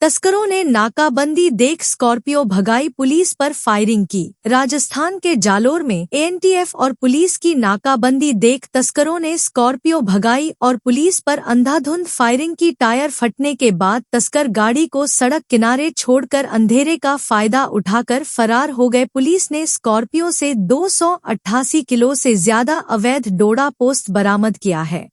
तस्करों ने नाकाबंदी देख स्कॉर्पियो भगाई, पुलिस पर फायरिंग की। राजस्थान के जालोर में एएनटीएफ और पुलिस की नाकाबंदी देख तस्करों ने स्कॉर्पियो भगाई और पुलिस पर अंधाधुंध फायरिंग की। टायर फटने के बाद तस्कर गाड़ी को सड़क किनारे छोड़कर अंधेरे का फायदा उठाकर फरार हो गए। पुलिस ने स्कॉर्पियो से 288 किलो से ज्यादा अवैध डोडा पोस्त बरामद किया है।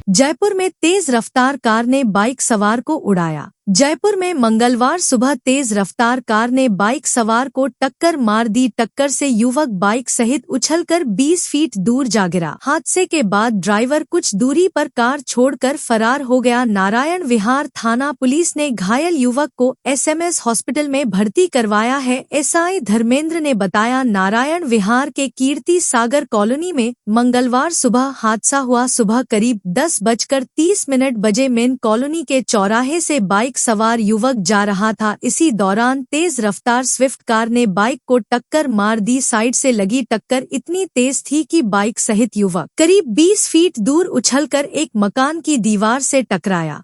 जयपुर में तेज रफ्तार कार ने बाइक सवार को उड़ाया। जयपुर में मंगलवार सुबह तेज रफ्तार कार ने बाइक सवार को टक्कर मार दी। टक्कर से युवक बाइक सहित उछलकर 20 फीट दूर जा गिरा। हादसे के बाद ड्राइवर कुछ दूरी पर कार छोड़कर फरार हो गया। नारायण विहार थाना पुलिस ने घायल युवक को एसएमएस हॉस्पिटल में भर्ती करवाया है। एसआई धर्मेंद्र ने बताया, नारायण विहार के कीर्ति सागर कॉलोनी में मंगलवार सुबह हादसा हुआ। सुबह करीब 10:30 बजे मेन कॉलोनी के चौराहे से बाइक सवार युवक जा रहा था। इसी दौरान तेज रफ्तार स्विफ्ट कार ने बाइक को टक्कर मार दी। साइड से लगी टक्कर इतनी तेज थी कि बाइक सहित युवक करीब 20 फीट दूर उछलकर एक मकान की दीवार से टकराया।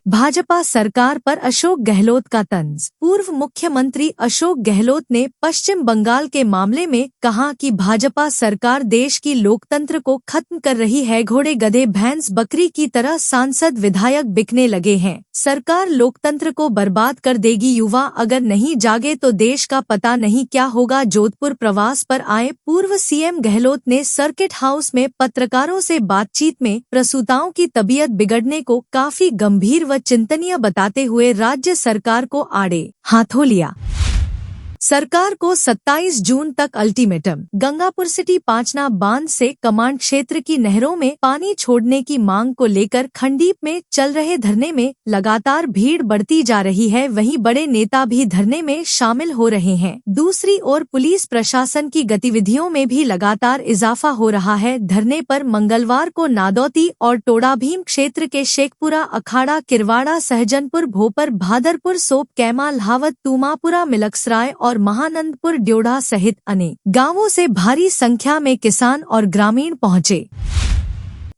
भाजपा सरकार पर अशोक गहलोत का तंज। पूर्व मुख्यमंत्री अशोक गहलोत ने पश्चिम बंगाल के मामले में कहा कि भाजपा सरकार देश की लोकतंत्र को खत्म कर रही है। घोड़े गधे भैंस बकरी की तरह सांसद विधायक बिकने लगे हैं। सरकार लोकतंत्र को बर्बाद कर देगी। युवा अगर नहीं जागे तो देश का पता नहीं क्या होगा। जोधपुर प्रवास पर आए पूर्व सीएम गहलोत ने सर्किट हाउस में पत्रकारों से बातचीत में प्रसूताओं की तबीयत बिगड़ने को काफी गंभीर व चिंतनीय बताते हुए राज्य सरकार को आड़े हाथों लिया। सरकार को 27 जून तक अल्टीमेटम। गंगापुर सिटी पांचना बांध से कमांड क्षेत्र की नहरों में पानी छोड़ने की मांग को लेकर खंडीप में चल रहे धरने में लगातार भीड़ बढ़ती जा रही है। वहीं बड़े नेता भी धरने में शामिल हो रहे हैं। दूसरी ओर पुलिस प्रशासन की गतिविधियों में भी लगातार इजाफा हो रहा है। धरने पर मंगलवार को नादौती और टोडाभीम क्षेत्र के शेखपुरा, अखाड़ा, किरवाड़ा, सहजनपुर, भोपर, भादरपुर, सोप, कैमा, लाहवत, तूमापुरा, मिलक्सराय और महानंदपुर, ड्योढ़ा सहित अनेक गांवों से भारी संख्या में किसान और ग्रामीण पहुंचे।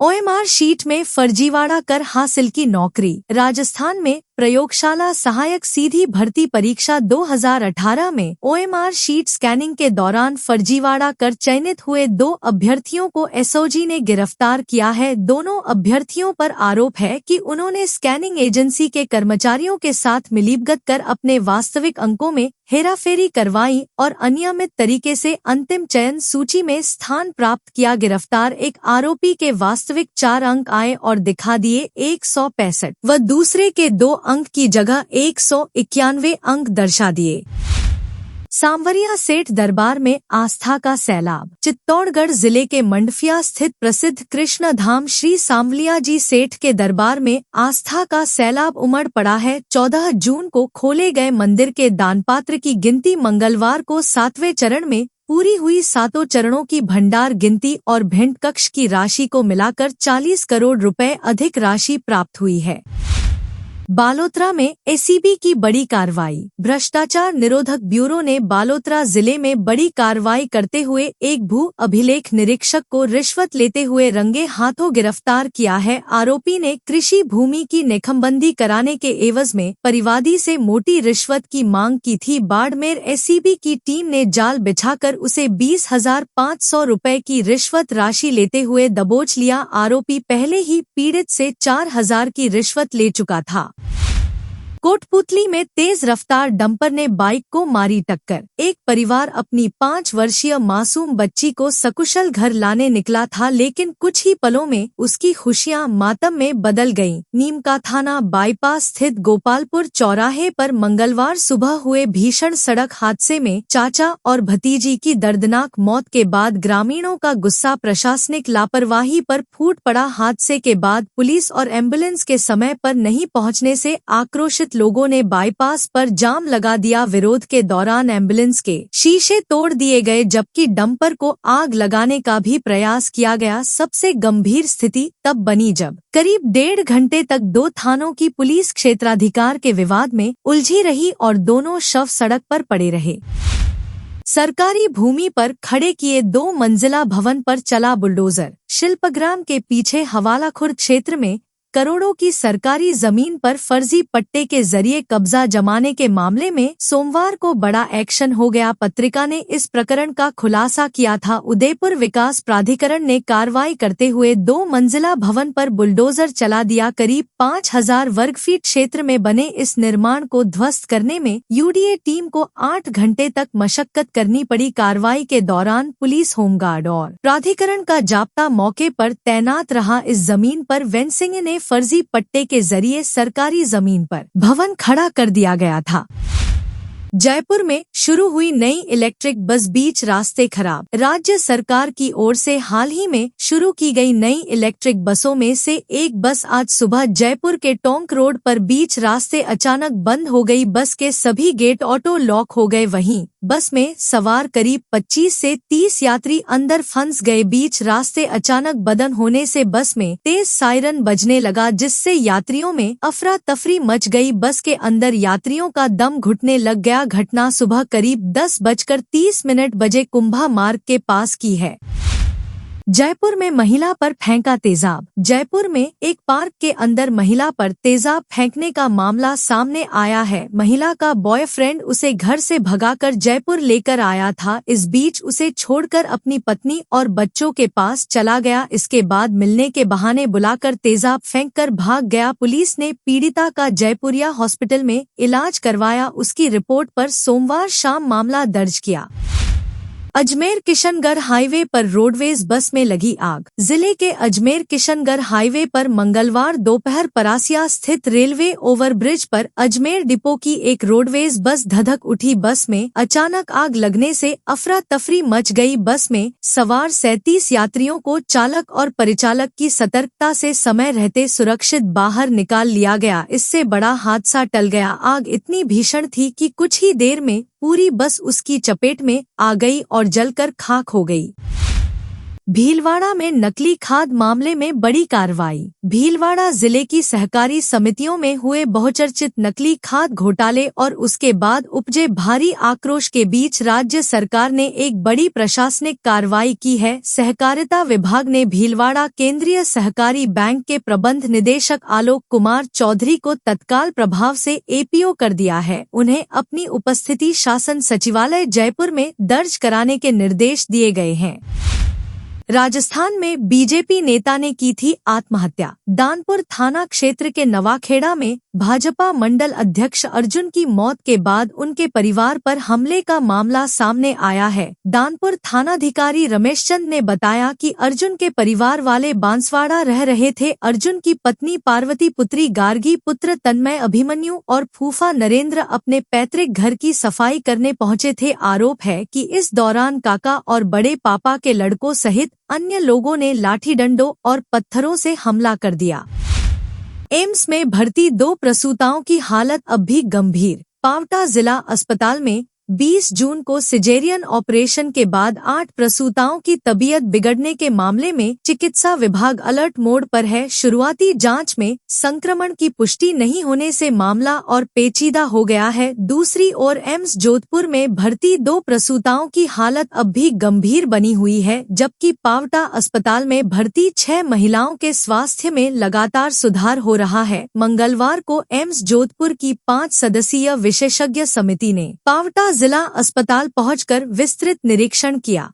ओएमआर शीट में फर्जीवाड़ा कर हासिल की नौकरी। राजस्थान में प्रयोगशाला सहायक सीधी भर्ती परीक्षा 2018 में ओएमआर शीट स्कैनिंग के दौरान फर्जीवाड़ा कर चयनित हुए 2 अभ्यर्थियों को एसओजी ने गिरफ्तार किया है। दोनों अभ्यर्थियों पर आरोप है कि उन्होंने स्कैनिंग एजेंसी के कर्मचारियों के साथ मिलीभगत कर अपने वास्तविक अंकों में हेराफेरी करवाई और अनियमित तरीके से अंतिम चयन सूची में स्थान प्राप्त किया। गिरफ्तार एक आरोपी के वास्तविक 4 अंक आए और दिखा दिए 165 व दूसरे के 2 अंक की जगह 191 अंक दर्शा दिए। सांवरिया सेठ दरबार में आस्था का सैलाब। चित्तौड़गढ़ जिले के मंडफिया स्थित प्रसिद्ध कृष्ण धाम श्री सांवलिया जी सेठ के दरबार में आस्था का सैलाब उमड़ पड़ा है। 14 जून को खोले गए मंदिर के दानपात्र की गिनती मंगलवार को 7वें चरण में पूरी हुई। 7 चरणों की भंडार गिनती और भेंट कक्ष की राशि को मिलाकर 40 करोड़ रुपए अधिक राशि प्राप्त हुई है। बालोतरा में एसीबी की बड़ी कार्रवाई। भ्रष्टाचार निरोधक ब्यूरो ने बालोतरा जिले में बड़ी कार्रवाई करते हुए एक भू अभिलेख निरीक्षक को रिश्वत लेते हुए रंगे हाथों गिरफ्तार किया है। आरोपी ने कृषि भूमि की नेखमबंदी कराने के एवज में परिवादी से मोटी रिश्वत की मांग की थी। बाड़मेर एसीबी की टीम ने जाल बिछाकर उसे 20,500 रुपए की रिश्वत राशि लेते हुए दबोच लिया। आरोपी पहले ही पीड़ित से 4,000 की रिश्वत ले चुका था। कोटपुतली में तेज रफ्तार डंपर ने बाइक को मारी टक्कर। एक परिवार अपनी 5 वर्षीय मासूम बच्ची को सकुशल घर लाने निकला था, लेकिन कुछ ही पलों में उसकी खुशियां मातम में बदल गईं। नीमका थाना बाईपास स्थित गोपालपुर चौराहे पर मंगलवार सुबह हुए भीषण सड़क हादसे में चाचा और भतीजी की दर्दनाक मौत के बाद ग्रामीणों का गुस्सा प्रशासनिक लापरवाही पर फूट पड़ा। हादसे के बाद पुलिस और एम्बुलेंस के समय पर नहीं पहुंचने से आक्रोशित लोगों ने बाईपास पर जाम लगा दिया। विरोध के दौरान एम्बुलेंस के शीशे तोड़ दिए गए, जबकि डंपर को आग लगाने का भी प्रयास किया गया। सबसे गंभीर स्थिति तब बनी जब करीब 1.5 घंटे तक 2 थानों की पुलिस क्षेत्राधिकार के विवाद में उलझी रही और दोनों शव सड़क पर पड़े रहे। सरकारी भूमि पर खड़े किए 2 मंजिला भवन पर चला बुलडोजर। शिल्पग्राम के पीछे हवाला खुर्द क्षेत्र में करोड़ों की सरकारी जमीन पर फर्जी पट्टे के जरिए कब्जा जमाने के मामले में सोमवार को बड़ा एक्शन हो गया। पत्रिका ने इस प्रकरण का खुलासा किया था। उदयपुर विकास प्राधिकरण ने कार्रवाई करते हुए 2 मंजिला भवन पर बुलडोजर चला दिया। करीब 5000 वर्ग फीट क्षेत्र में बने इस निर्माण को ध्वस्त करने में यूडीए टीम को 8 घंटे तक मशक्कत करनी पड़ी। कार्रवाई के दौरान पुलिस, होमगार्ड और प्राधिकरण का जाब्ता मौके पर तैनात रहा। इस जमीन पर वेंसिंग ने फर्जी पट्टे के जरिए सरकारी जमीन पर भवन खड़ा कर दिया गया था। जयपुर में शुरू हुई नई इलेक्ट्रिक बस, बीच रास्ते खराब। राज्य सरकार की ओर से हाल ही में शुरू की गई नई इलेक्ट्रिक बसों में से एक बस आज सुबह जयपुर के टोंक रोड पर बीच रास्ते अचानक बंद हो गई। बस के सभी गेट ऑटो लॉक हो गए। वहीं बस में सवार करीब 25 से 30 यात्री अंदर फंस गए। बीच रास्ते अचानक बंद होने से बस में तेज सायरन बजने लगा, जिससे यात्रियों में अफरा तफरी मच गई। बस के अंदर यात्रियों का दम घुटने लग गया। घटना सुबह करीब 10:30 बजे कुंभा मार्ग के पास की है। जयपुर में महिला पर फेंका तेजाब। जयपुर में एक पार्क के अंदर महिला पर तेजाब फेंकने का मामला सामने आया है। महिला का बॉयफ्रेंड उसे घर से भगाकर जयपुर लेकर आया था। इस बीच उसे छोड़कर अपनी पत्नी और बच्चों के पास चला गया। इसके बाद मिलने के बहाने बुलाकर तेजाब फेंककर भाग गया। पुलिस ने पीड़िता का जयपुरिया हॉस्पिटल में इलाज करवाया। उसकी रिपोर्ट पर सोमवार शाम मामला दर्ज किया। अजमेर किशनगढ़ हाईवे पर रोडवेज बस में लगी आग। जिले के अजमेर किशनगढ़ हाईवे पर मंगलवार दोपहर परासिया स्थित रेलवे ओवरब्रिज पर अजमेर डिपो की एक रोडवेज बस धधक उठी। बस में अचानक आग लगने से अफरा तफरी मच गई। बस में सवार 37 यात्रियों को चालक और परिचालक की सतर्कता से समय रहते सुरक्षित बाहर निकाल लिया गया। इससे बड़ा हादसा टल गया। आग इतनी भीषण थी कि कुछ ही देर में पूरी बस उसकी चपेट में आ गई और जलकर खाक हो गई। भीलवाड़ा में नकली खाद मामले में बड़ी कार्रवाई। भीलवाड़ा जिले की सहकारी समितियों में हुए बहुचर्चित नकली खाद घोटाले और उसके बाद उपजे भारी आक्रोश के बीच राज्य सरकार ने एक बड़ी प्रशासनिक कार्रवाई की है। सहकारिता विभाग ने भीलवाड़ा केंद्रीय सहकारी बैंक के प्रबंध निदेशक आलोक कुमार चौधरी को तत्काल प्रभाव से एपीओ कर दिया है। उन्हें अपनी उपस्थिति शासन सचिवालय जयपुर में दर्ज कराने के निर्देश दिए गए हैं। राजस्थान में बीजेपी नेता ने की थी आत्महत्या। दानपुर थाना क्षेत्र के नवाखेड़ा में भाजपा मंडल अध्यक्ष अर्जुन की मौत के बाद उनके परिवार पर हमले का मामला सामने आया है। दानपुर थानाधिकारी रमेश चंद ने बताया कि अर्जुन के परिवार वाले बांसवाड़ा रह रहे थे। अर्जुन की पत्नी पार्वती, पुत्री गार्गी, पुत्र तन्मय, अभिमन्यु और फूफा नरेंद्र अपने पैतृक घर की सफाई करने पहुंचे थे। आरोप है कि इस दौरान काका और बड़े पापा के लड़कों सहित अन्य लोगों ने लाठी डंडों और पत्थरों से हमला कर दिया। एम्स में भर्ती 2 प्रसूताओं की हालत अब भी गंभीर। पावटा जिला अस्पताल में 20 जून को सिजेरियन ऑपरेशन के बाद 8 प्रसूताओं की तबीयत बिगड़ने के मामले में चिकित्सा विभाग अलर्ट मोड पर है। शुरुआती जांच में संक्रमण की पुष्टि नहीं होने से मामला और पेचीदा हो गया है। दूसरी ओर एम्स जोधपुर में भर्ती 2 प्रसूताओं की हालत अब भी गंभीर बनी हुई है, जबकि पावटा अस्पताल में भर्ती 6 महिलाओं के स्वास्थ्य में लगातार सुधार हो रहा है। मंगलवार को एम्स जोधपुर की 5 सदस्यीय विशेषज्ञ समिति ने पावटा जिला अस्पताल पहुंचकर विस्तृत निरीक्षण किया।